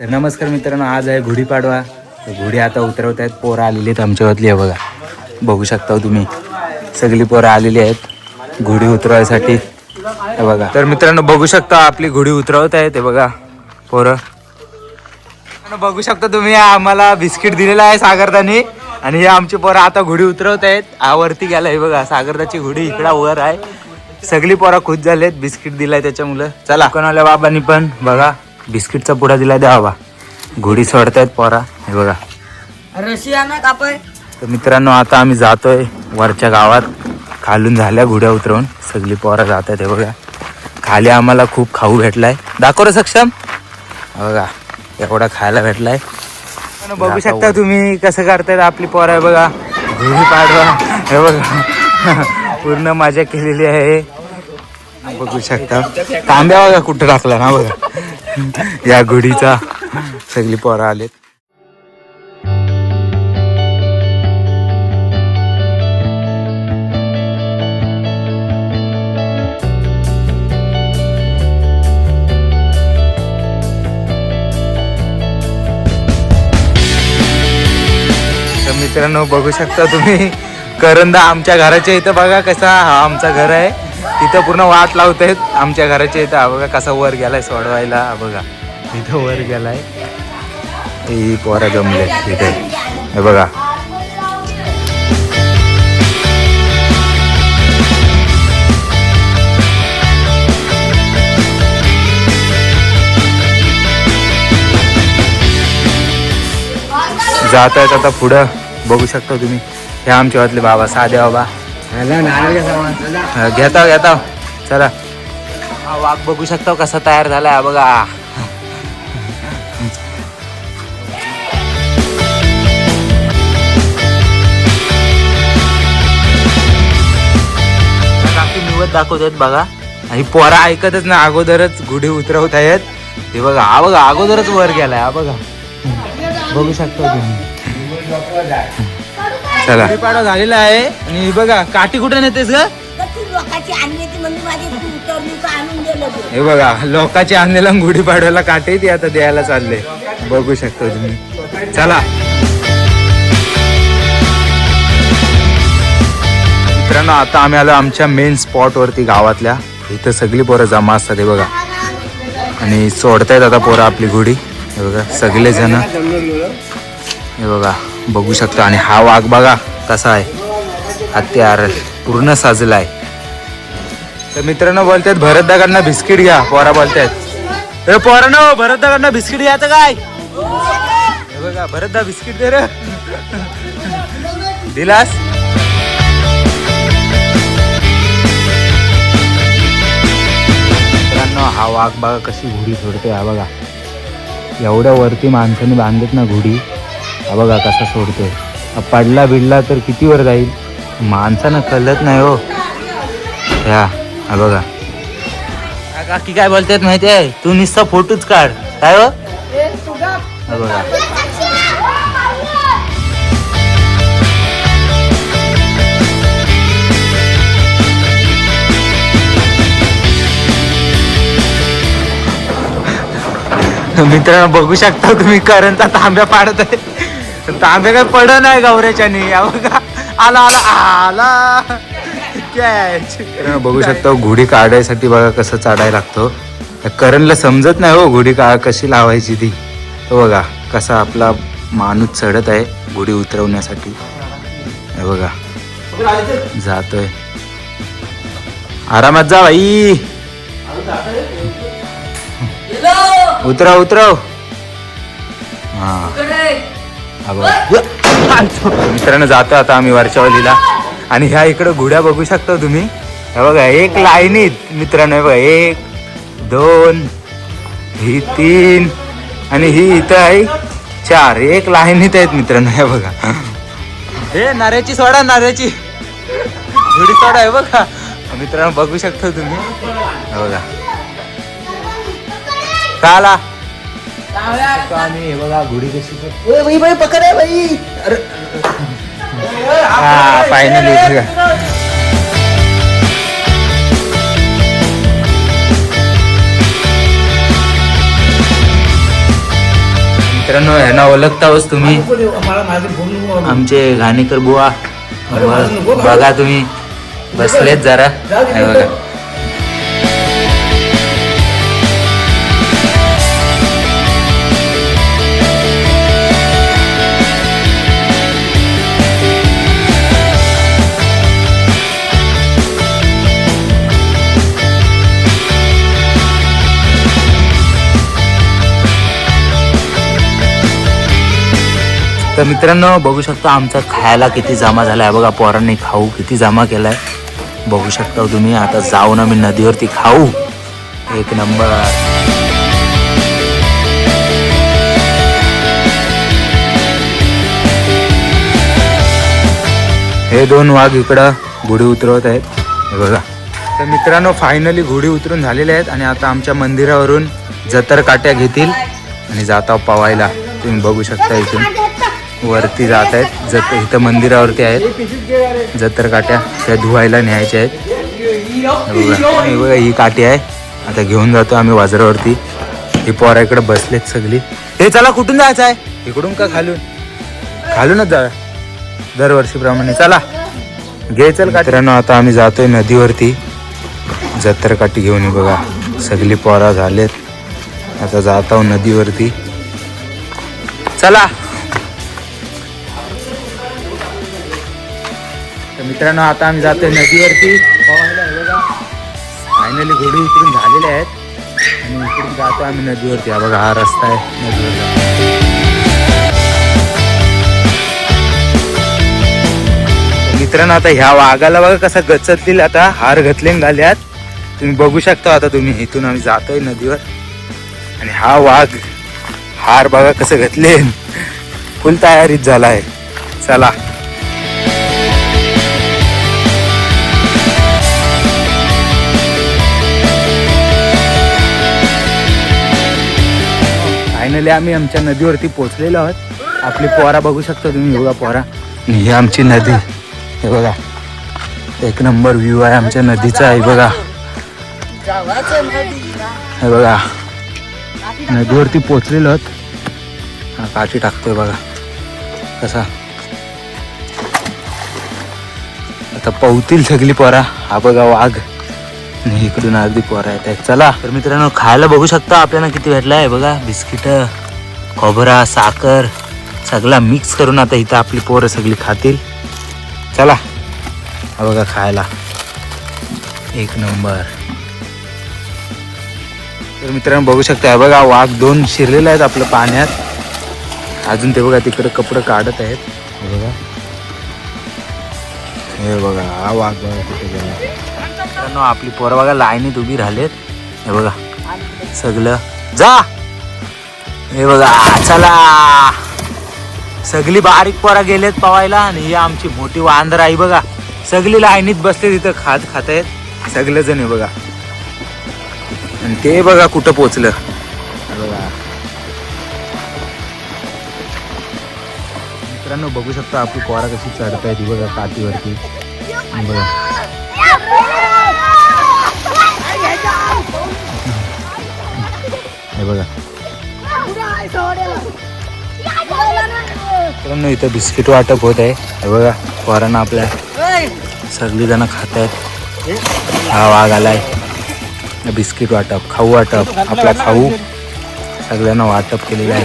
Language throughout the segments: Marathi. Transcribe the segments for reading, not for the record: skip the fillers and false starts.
तर नमस्कार मित्रांनो, आज आहे गुढीपाडवा. तर गुढी आता उतरवत आहेत. पोरं आलेली आहेत आमच्यावरली आहे बघा, बघू शकता तुम्ही. सगळी पोरं आलेली आहेत गुढी उतरवायसाठी हे बघा. तर मित्रांनो बघू शकता आपली गुढी उतरवत आहेत हे बघा पोरं. बघू शकता तुम्ही, आम्हाला बिस्किट दिलेलं आहे सागरदानी आणि हे आमची पोरं आता गुढी उतरवत आहेत. हा वरती गेला हे बघा, सागरदाची गुढी इकडा वर आहे. सगळी पोरं खुश झालेत, बिस्किट दिलाय त्याच्यामुळं. चला कोणाला बाबांनी पण बघा बिस्किटचा पुडा दिलाय, द्या बाबा. गुढी सोडतायत पोरा हे बघा. तर मित्रांनो आता आम्ही जातोय वरच्या गावात. खालून झाल्या गुढ्या उतरवून, सगळी पोरा जात आहेत हे बघा. खाली आम्हाला खूप खाऊ भेटलाय, दाखव रे सक्षम बघा, एवढा खायला भेटलाय. बघू शकता तुम्ही कसं करतायत आपली पोरं आहे बघा. गुढी पाडवा हे बघा, पूर्ण मजा केलेली आहे. बघू शकता तांब्या बघा कुठं टाकला ना बघा या गुढीचा. सगळी पोरं आलेत. तर मित्रांनो बघू शकता तुम्ही, करंदा आमच्या घराच्या इथं बघा कसा, हा आमचा घर आहे. तिथं पूर्ण वाट लावत आहेत आमच्या घराच्या इथं. हा बघा कसा वर गेलाय सोडवायला, हा बघा इथं वर गेलाय. ही पोरं जमले इथे हे बघा. जात आहेत आता पुढं. बघू शकता तुम्ही, हे आमच्या वाटले बाबा, साधे बाबा. घेता चला. हा वाघ बघू शकता कसा तयार झालाय बघा. काकी निवत दाखवतात बघा. आणि पोरा ऐकतच ना, अगोदरच गुढी उतरवत आहेत हे बघा. हा बघा अगोदरच वर गेलाय, हा बघा बघू शकता तुम्ही. चला गुढीपाडवा झालेला आहे. आणि बघा काठी कुठे नेतेस ग? हे बघा लोकांची आणलेला गुढीपाडव्याला काठी ती आता द्यायला चालले, बघू शकता तुम्ही. चला मित्रांनो आता आम्ही आलो आमच्या मेन स्पॉट वरती गावातल्या. इथं सगळी पोरं जमा असतात हे बघा. आणि सोडतायत आता पोरं आपली गुढी हे बघा, सगळे जण हे बघा बघू शकता. आणि हा वाघ बघा कसा आहे, हत्यार पूर्ण साजलाय. तर मित्रांनो बोलतात भरतदादांना बिस्किट घ्या, पोरा बोलतात पोरांनो भरतदादांना बिस्किट घ्यायचं काय. हे बघा भरतदा बिस्किट दे रे, दिलास. मित्रांनो हा वाघ बघा कशी घोडी सोडते, हा बघा एवढ्या वरती माणसाने बांधत ना घोडी, हा बघा कसा सोडतोय. पडला बिडला तर किती वर जाईल, माणसानं कळत नाही हो. ह्या हा बघा काकी काय बोलतात माहितीये, तू नुसता फोटोच काढ काय हो. हा बघा मित्रांनो बघू शकता तुम्ही, करंचा तांब्या पाडत आहे. तांब्या काय पड नाही गौऱ्याच्यानी, बघा आला आला आला कॅच. बघू शकता घोडी काढायसाठी बघा कसं चढायला लागतो. करणला समजत नाही हो घोडी कशी लावायची ती. तो बघा कसा आपला माणूस चढत आहे घोडी उतरवण्यासाठी हे बघा. जातोय आरामात जा बाई, उतरव उतरव. मित्रांनो जातो आता आम्ही वरच्यावलीला. आणि ह्या इकडं घोड्या बघू शकता तुम्ही, हे बघा एक लाईनीत मित्रांनो. हे बघा 1 2 ही 3 आणि ही इथं आहे 4, एक लाईनीत आहेत मित्रांनो. हे बघा हे नाऱ्याची सोडा, नाऱ्याची घोडी सोडा आहे बघा मित्रांनो, बघू शकता तुम्ही. हे बघा काला आम्ही हे बघा घोडी कशी पकड आहे बाई. हा फायनली मित्रांनो ह्यांना ओळखताच तुम्ही, आमचे घाणेकर बुवा. बघा तुम्ही बसलेत जरा, हे बघा. तर मित्रांनो बघू शकता आमचा खायला किती जमा झालाय बघा. पोरांनी खाऊ किती जमा केलाय बघू शकता तुम्ही. आता जाऊन आम्ही नदीवरती खाऊ. एक नंबर. हे दोन वाघ इकडं घोडी उतरवत आहेत, हे बघा. तर मित्रांनो फायनली घोडी उतरून झालेल्या आहेत आणि आता आमच्या मंदिरावरून जतर काट्या घेतील आणि जाता पवायला. तुम्ही बघू शकता इथून वरती जात आहेत. इथं मंदिरावरती आहेत जतर काट्या, त्या धुवायला न्यायच्या आहेत. हे बघा ही काठी आहे. आता घेऊन जातो आम्ही बाजारावरती. ही पोरा इकडे बसलेत सगळी. हे चला कुठून जायचं आहे? इकडून का खालून? खालूनच जा दरवर्षीप्रमाणे. चला घे चल मित्रांनो. आता आम्ही जातोय नदीवरती जतर काठी घेऊन. हे बघा सगळी पोरा झालेत. आता जात आहो नदीवरती. चला. तर मित्रांनो आता आम्ही जातोय नदीवरती पवायला. हे बघा फायनली घोडी उतरून झालेल्या आहेत आणि इकडून जातो आम्ही नदीवरती. हा बघा हा रस्ता आहे नदीवरचा. मित्रांनो आता ह्या वाघाला बघा कसा गचतलेला, आता हार घातले घाल्यात तुम्ही बघू शकता. आता तुम्ही इथून आम्ही जातोय नदीवर आणि हा वाघ हार बघा कसं घातले, फुल तयारीत झालाय. चला फायनली आम्ही आमच्या नदीवरती पोहोचलेलो आहोत. आपली पोरा बघू शकता तुम्ही. हे बघा पोरा, ही आमची नदी. हे बघा एक नंबर व्ह्यू आहे आमच्या नदीचा. आहे बघा, हे बघा नदीवरती पोहोचलेलो आहोत. हा काठी टाकतोय बघा कसा. आता पवतील सगळी पोरा. हा बघा वाघ आणि इकडून अर्धी पोरा येत आहेत. चला तर मित्रांनो खायला बघू शकता आपल्याला किती भेटलाय. बघा बिस्किट, खोबरा, साखर सगळा मिक्स करून आता इथं आपली पोरं सगळी खातील. चला हा बघा खायला एक नंबर. तर मित्रांनो बघू शकता. बघा वाघ दोन शिरलेले आहेत आपल्या पाण्यात. अजून ते बघा तिकडे कपडे काढत आहेत. हे बघा, हे बघा हा वाघ बघा तिथे गेला. मित्रांनो आपली पोरं बघा लाईनीत उभी राहिलेत. हे बघा सगळं जा. हे बघा चला सगळी बारीक पोरा गेलेत पवायला आणि ही आमची मोठी वांदर आई बघा सगळी लाईनीत बसले तिथं खात आहेत सगळे जण. हे बघा आणि ते बघा कुठं पोचलं. बघा मित्रांनो बघू शकता आपली पोरा कशी चढताय ती बघा काठीवरती. बघा हे बघा मित्रांनो इथं बिस्किट वाटप होत आहे. हे बघा पोरांना आपल्या सगळी जण खात आहेत. हा वाघ आलाय. बिस्किट वाटप, खाऊ वाटप, आपला खाऊ सगळ्यांना वाटप केलेलं आहे.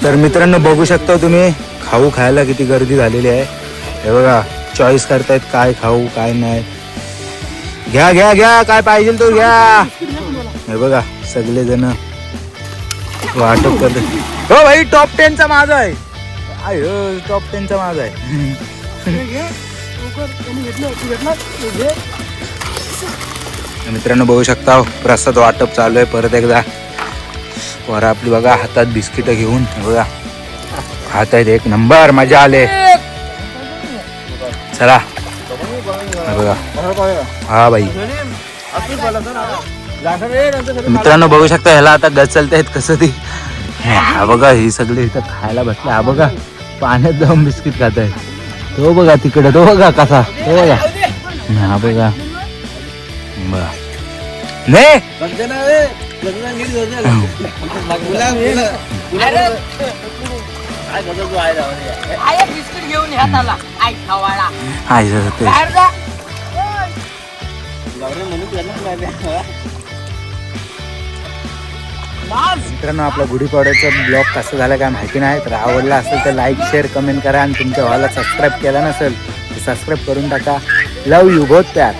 तर मित्रांनो बघू शकता तुम्ही खाऊ खायला किती गर्दी झालेली आहे. हे बघा चॉईस करतायत काय खाऊ काय नाही. घ्या घ्या घ्या काय पाहिजे तो घ्या. हे बघा सगळे जण वाटप करते. हो भाई टॉप 10चा माझा आहे. टॉप 10चा माझा आहे. मित्रांनो बघू शकता प्रसाद वाटप चालू आहे परत एकदा. पोरं आपली बघा हातात बिस्किट घेऊन बघा खात आहेत. एक नंबर मजा आले. चला बघा हा भाई. मित्रांनो बघू शकता ह्याला आता गच चालत आहेत कसं ती. हा बघा ही सगळी इथं खायला बसले. हा बघा पाण्यात जाऊन बिस्किट खात आहेत. तो बघा तिकडे तो बघा कसा. तो बघा हा बघा बिस्किट घेऊन ह्यात आला आई खावाळा आईचं ते बाहेर जा. मित्रांनो आपला गुढीपाडव्याचा ब्लॉग कसं झालं काय माहिती नाही, तर आवडला असेल तर लाईक शेअर कमेंट करा आणि तुमच्या भावाला सबस्क्राईब केला नसेल तर सबस्क्राईब करून टाका. लव यू बहुत प्यार.